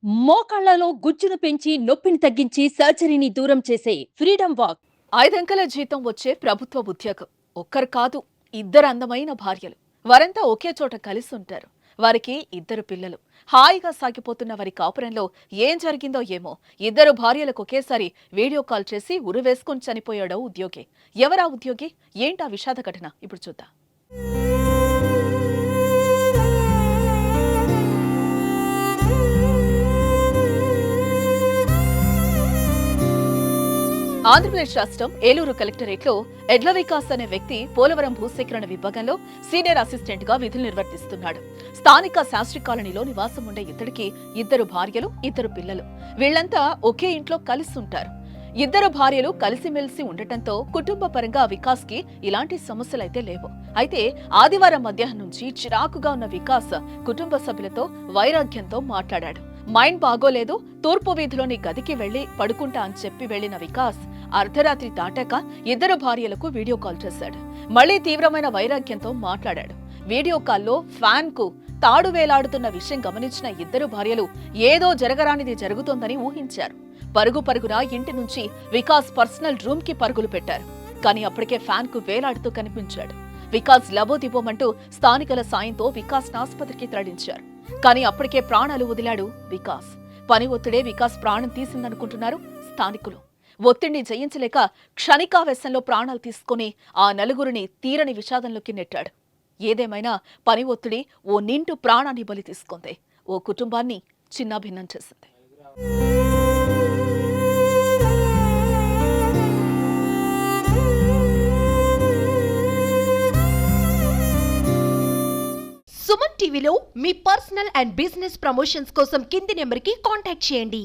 మోకాళ్లలో గుజ్జును పెంచి నొప్పిని తగ్గించి సర్జరీని దూరం చేసే ఫ్రీడమ్ వాక్. 5 అంకెల జీతం వచ్చే ప్రభుత్వ ఉద్యోగం. ఒక్కరు కాదు, ఇద్దరు అందమైన భార్యలు. వారంతా ఒకే చోట కలిసి ఉంటారు. వారికి ఇద్దరు పిల్లలు. హాయిగా సాగిపోతున్న వారి కాపురంలో ఏం జరిగిందో ఏమో. ఇద్దరు భార్యలకు ఒకేసారి వీడియో కాల్ చేసి ఉరివేసుకుని చనిపోయాడో ఉద్యోగి. ఎవరా ఉద్యోగి? ఏంటా విషాద ఘటన? ఇప్పుడు చూద్దాం. ఆంధ్రప్రదేశ్ రాష్ట్రం ఏలూరు కలెక్టరేట్లో ఎడ్ల వికాస్ అనే వ్యక్తి పోలవరం భూసేకరణ విభాగంలో సీనియర్ అసిస్టెంట్ గా విధులు నిర్వర్తిస్తున్నాడు. స్థానిక శాస్త్రి కాలనీలో నివాసం ఉండే ఇతడికి ఇద్దరు భార్యలు, ఇద్దరు పిల్లలు. వీళ్లంతా ఒకే ఇంట్లో కలిసి ఉంటారు. ఇద్దరు భార్యలు కలిసిమెలిసి ఉండటంతో కుటుంబ పరంగా వికాస్ కి ఇలాంటి సమస్యలైతే లేవు. అయితే ఆదివారం మధ్యాహ్నం నుంచి చిరాకుగా ఉన్న వికాస్ కుటుంబ సభ్యులతో వైరాగ్యంతో మాట్లాడాడు. మైండ్ బాగోలేదు, తూర్పు వీధిలోని గదికి వెళ్లి పడుకుంటా అని చెప్పి వెళ్లిన వికాస్ అర్ధరాత్రి దాటాక ఇద్దరు భార్యలకు వీడియో కాల్ చేశాడు. మళ్లీ తీవ్రమైన వైరాగ్యంతో మాట్లాడాడు. వీడియో కాల్లో ఫ్యాన్ కు తాడు వేలాడుతున్న విషయం గమనించిన ఇద్దరు భార్యలు ఏదో జరగరానిది జరుగుతోందని ఊహించారు. పరుగు పరుగున ఇంటి నుంచి వికాస్ పర్సనల్ రూమ్ కి పరుగులు పెట్టారు. కానీ అప్పటికే ఫ్యాన్ కు వేలాడుతూ కనిపించాడు. వికాస్ లబోదిబోమంటూ స్థానికుల సాయంతో వికాస్ ఆసుపత్రికి తరలించారు. కానీ అప్పటికే ప్రాణాలు వదిలాడు వికాస్. పని ఒత్తిడే వికాస్ ప్రాణం తీసిందనుకుంటున్నారు స్థానికులు. ఒత్తిడిని జయించలేక క్షణికావేశంలో ప్రాణాలు తీసుకుని ఆ నలుగురిని తీరని విషాదంలోకి నెట్టాడు. ఏదేమైనా పని ఒత్తిడి ఓ నిండు ప్రాణాన్ని బలి తీసుకుంది. ఓ కుటుంబాన్ని చిన్నాభిన్నం చేసింది. సుమన్ టీవీలో మీ పర్సనల్ అండ్ బిజినెస్ ప్రమోషన్స్ కోసం కింది నెంబర్కి కాంటాక్ట్ చేయండి.